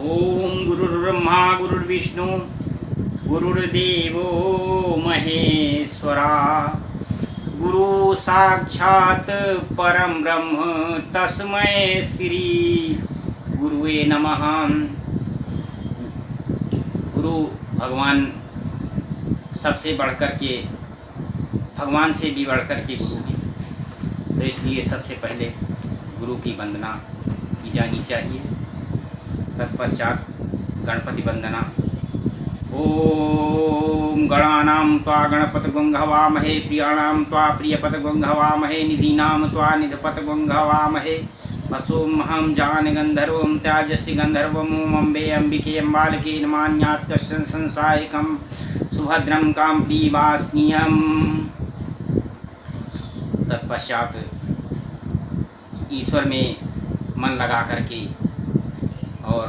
ओम गुरुर्ब्रह्मा गुरुर्विष्णु गुरुर्देवो महेश्वरा गुरु साक्षात परम ब्रह्म तस्मै श्री गुरुवे नमः। गुरु भगवान सबसे बढ़कर के, भगवान से भी बढ़कर के गुरु हैं, तो इसलिए सबसे पहले गुरु की वंदना की जानी चाहिए। तत्पश्चात गणपति वंदना। ओम गणानां त्वा गणपतिगुं हवामहे, प्रियाणां त्वा प्रियपतिगुं हवामहे, निधीनां त्वा निधपतिगुं हवामहे। वसोमहं जानगन्धर्वं त्याजस्य गन्धर्वं अम्बे अम्बिके अम्बालिके नमान्यात्कश्चन संसायकं सुभद्रं काम्प्रीवास्नियम्। तत्पश्चात ईश्वर में मन लगा करके और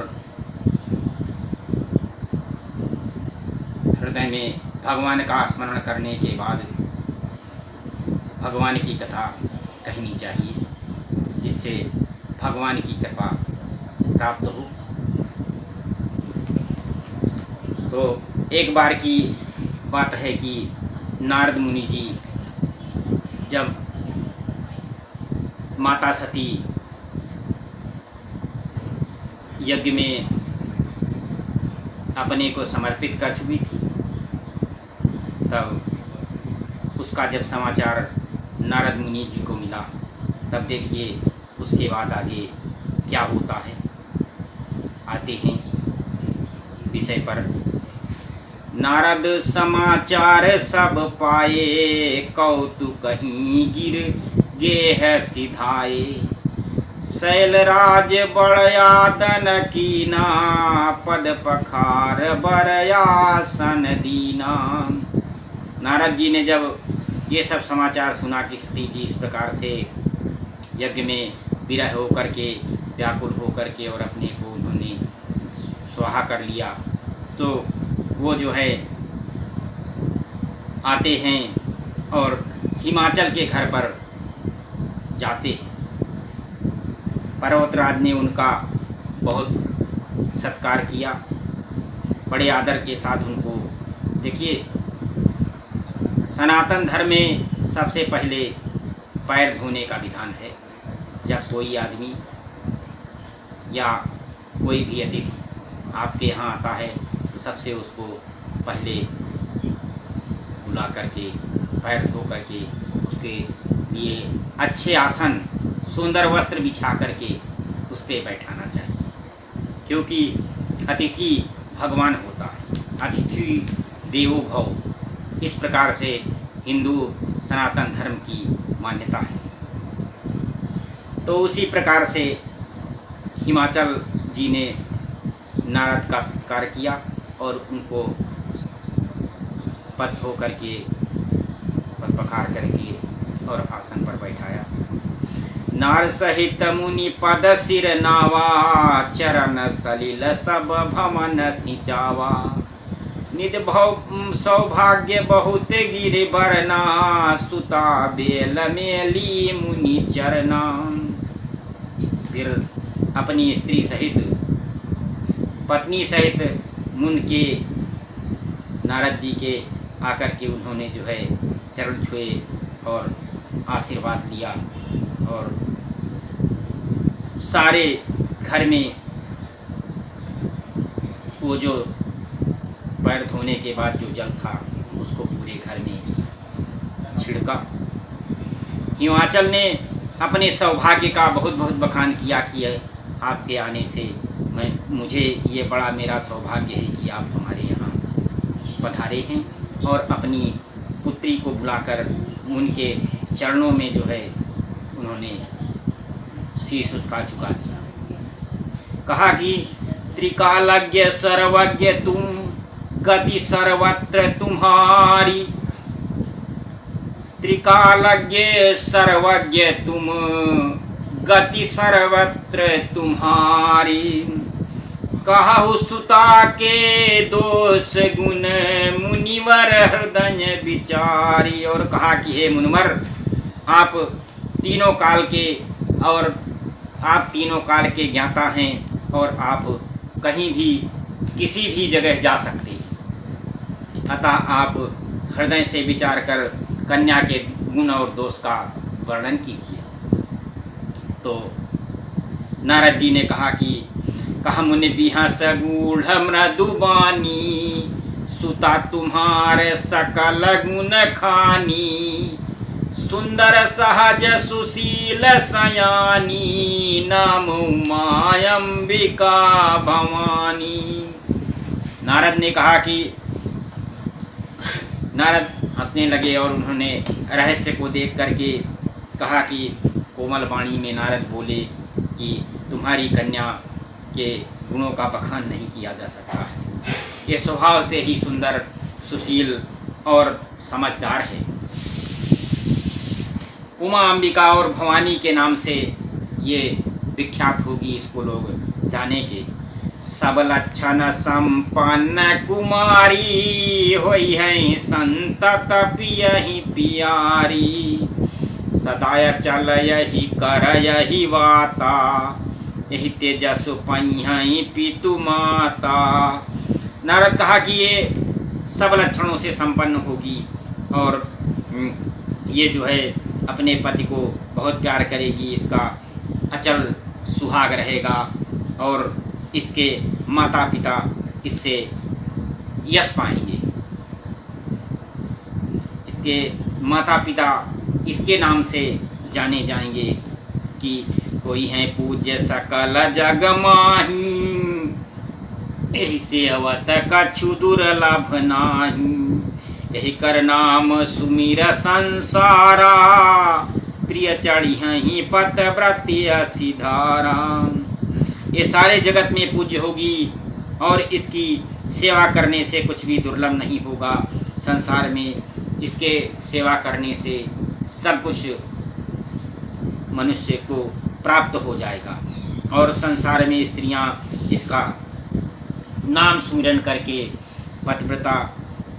हृदय में भगवान का स्मरण करने के बाद भगवान की कथा कहनी चाहिए, जिससे भगवान की कृपा प्राप्त हो। तो एक बार की बात है कि नारद मुनि जी जब माता सती यज्ञ में अपने को समर्पित कर चुकी थी, तब उसका जब समाचार नारद मुनि जी को मिला, तब देखिए उसके बाद आगे क्या होता है। आते हैं विषय पर। नारद समाचार सब पाए, कौतुक कहीं गिर गे है सिधाए। शैलराज बड़यादन कीना, पद पखार बरयासन दीना। नारद जी ने जब ये सब समाचार सुना कि सती जी इस प्रकार से यज्ञ में विरह होकर के, व्याकुल होकर के और अपने को उन्होंने स्वाहा कर लिया, तो वो जो है आते हैं और हिमाचल के घर पर जाते हैं। पर्वतराज ने उनका बहुत सत्कार किया, बड़े आदर के साथ उनको। देखिए, सनातन धर्म में सबसे पहले पैर धोने का विधान है। जब कोई आदमी या कोई भी अतिथि आपके यहाँ आता है, तो सबसे उसको पहले बुला करके पैर धो करके उसके लिए अच्छे आसन, सुंदर वस्त्र बिछा करके उस पर बैठाना चाहिए, क्योंकि अतिथि भगवान होता है। अतिथि देवो भव, इस प्रकार से हिंदू सनातन धर्म की मान्यता है। तो उसी प्रकार से हिमाचल जी ने नारद का सत्कार किया और उनको पद हो करके, पद पखार करके और आसन पर बैठाया। नार सहित मुनि पद सिर नावा, चरण सलिल सब भवन सिंचावा। निध भव सौभाग्य बहुत गिर बरना, सुता बेल मेली मुनि चरना। फिर अपनी स्त्री सहित, पत्नी सहित मुन के, नारद जी के आकर के उन्होंने जो है चरण छुए और आशीर्वाद लिया। और सारे घर में वो जो पैर धोने के बाद जो जल था, उसको पूरे घर में छिड़का। हिमाचल ने अपने सौभाग्य का बहुत बहुत बखान किया कि आपके आने से मुझे ये बड़ा मेरा सौभाग्य है कि आप हमारे यहाँ पधारे हैं, और अपनी पुत्री को बुलाकर उनके चरणों में जो है उन्होंने शीश उसका झुका दिया। कहा कि त्रिकालज्ञ सर्वज्ञ तुम, गति सर्वत्र तुम्हारी। त्रिकालज्ञ सर्वज्ञ तुम, गति सर्वत्र तुम्हारी। कहु सुता के दोष गुण, मुनिवर हृदय विचारी। और कहा कि हे मुनिवर, आप तीनों काल के, और आप तीनों काल के ज्ञाता हैं, और आप कहीं भी किसी भी जगह जा सकते हैं। अतः आप हृदय से विचार कर कन्या के गुण और दोष का वर्णन कीजिए। तो नारद जी ने कहा कि कहा मुनि बिहस गूढ़ मृदुबानी, सुता तुम्हारे सकल गुण खानी, सुंदर सहज सुशील सयानी, नाम उमायंबिका भवानी। नारद ने कहा कि नारद हंसने लगे और उन्होंने रहस्य को देख करके कहा कि कोमल वाणी में नारद बोले कि तुम्हारी कन्या के गुणों का बखान नहीं किया जा सकता है। ये स्वभाव से ही सुंदर, सुशील और समझदार है। उमा अंबिका और भवानी के नाम से ये विख्यात होगी, इसको लोग जानेंगे। सब लक्षण संपन्न कुमारी, होई है संतत पियहि पियारी, सदाय चल यही कर यही वाता, यही तेजस पई पितु माता। नारद कहा कि ये सब लक्षणों से संपन्न होगी और ये जो है अपने पति को बहुत प्यार करेगी, इसका अचल सुहाग रहेगा और इसके माता पिता इससे यश पाएंगे। इसके माता पिता इसके नाम से जाने जाएंगे कि कोई है पूज्य सकल जग माही, यही सेवत कछु दुर्लभ नाही, यही कर नाम सुमिर संसारा, प्रिय चढ़ी पत व्रत्य सिधारा। ये सारे जगत में पूज्य होगी और इसकी सेवा करने से कुछ भी दुर्लभ नहीं होगा। संसार में इसके सेवा करने से सब कुछ मनुष्य को प्राप्त हो जाएगा और संसार में स्त्रियां इसका नाम सुमिरन करके पतिव्रता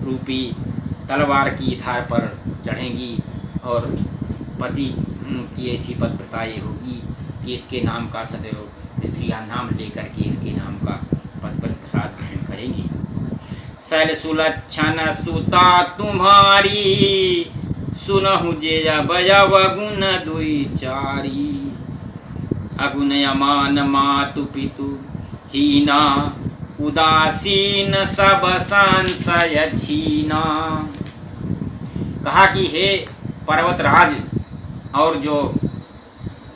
रूपी तलवार की धार पर चढ़ेंगी और पति की ऐसी पतिव्रता ये होगी कि इसके नाम का सदैव स्त्रियां नाम लेकर के इसके नाम का पद प्रसाद ग्रहण करेंगी। शैल सुलक्षण सुता तुम्हारी, सुनहु जे बजव गुण दुई चारी, अगुण अमान मातु पितु हीना, उदासीन सब संशय छीना। कहा कि हे पर्वतराज, और जो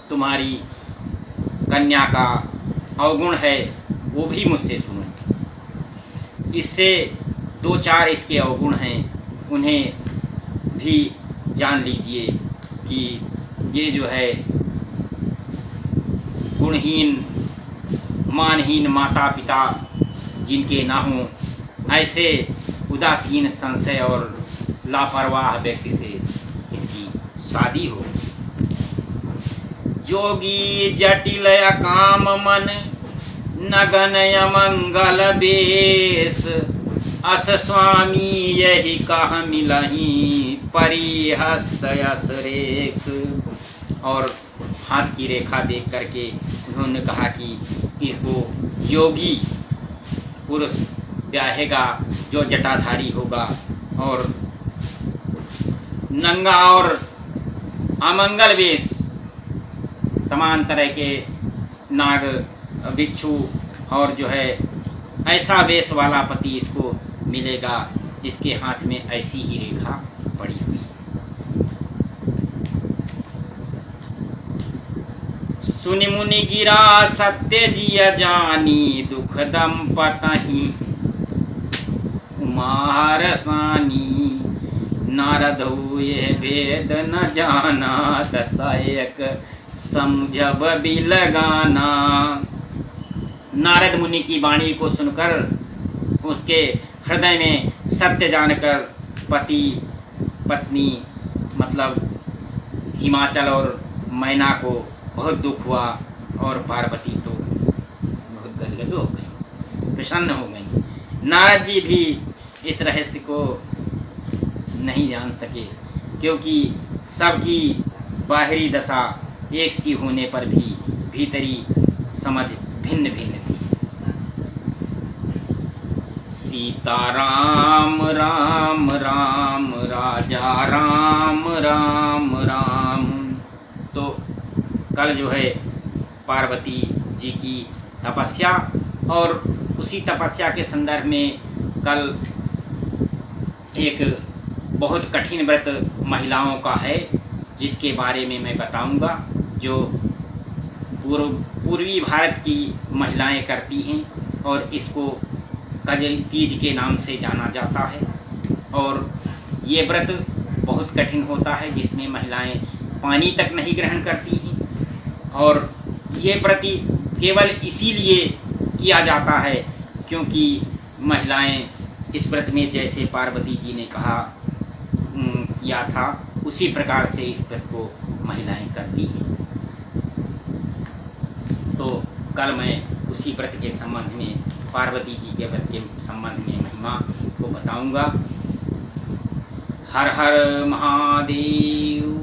तुम्हारी कन्या का अवगुण है वो भी मुझसे सुनो। इससे दो चार इसके अवगुण हैं, उन्हें भी जान लीजिए कि ये जो है गुणहीन मानहीन माता पिता जिनके ना हों, ऐसे उदासीन संशय और लापरवाह व्यक्ति से इसकी शादी हो। जोगी जटिल काम मन, नगन अमंगल बेश, अस स्वामी यही कह मिलही, परिहस्त यस रेख। और हाथ की रेखा देख करके उन्होंने कहा कि इसको योगी पुरुष ब्याहेगा जो जटाधारी होगा और नंगा और अमंगल वेश, तमाम तरह के नाग बिच्छू और जो है ऐसा वेश वाला पति इसको मिलेगा, इसके हाथ में ऐसी ही रेखा पड़ी हुई। सुनि मुनि गिरा सत्य जिय जानी, दुख दंपतहि उमार सानी, नारद हुए भेद न जाना, दसायक समझब बिलगाना। नारद मुनि की वाणी को सुनकर उसके हृदय में सत्य जानकर पति पत्नी मतलब हिमाचल और मैना को बहुत दुख हुआ और पार्वती तो बहुत गदगद हो गई, प्रसन्न हो गई। नारद जी भी इस रहस्य को नहीं जान सके क्योंकि सबकी बाहरी दशा एक सी होने पर भी भीतरी समझ भिन्न भिन्न थी। सीता राम राम राम राजा राम राम राम। तो कल जो है पार्वती जी की तपस्या, और उसी तपस्या के संदर्भ में कल एक बहुत कठिन व्रत महिलाओं का है, जिसके बारे में मैं बताऊंगा, जो पूर्वी भारत की महिलाएं करती हैं और इसको कजरी तीज के नाम से जाना जाता है। और ये व्रत बहुत कठिन होता है, जिसमें महिलाएं पानी तक नहीं ग्रहण करती हैं। और ये व्रत केवल इसीलिए किया जाता है क्योंकि महिलाएं इस व्रत में जैसे पार्वती जी ने कहा किया था, उसी प्रकार से इस व्रत को महिलाएं करती हैं। तो कल मैं उसी व्रत के संबंध में, पार्वती जी के व्रत के संबंध में महिमा को बताऊंगा। हर हर महादेव।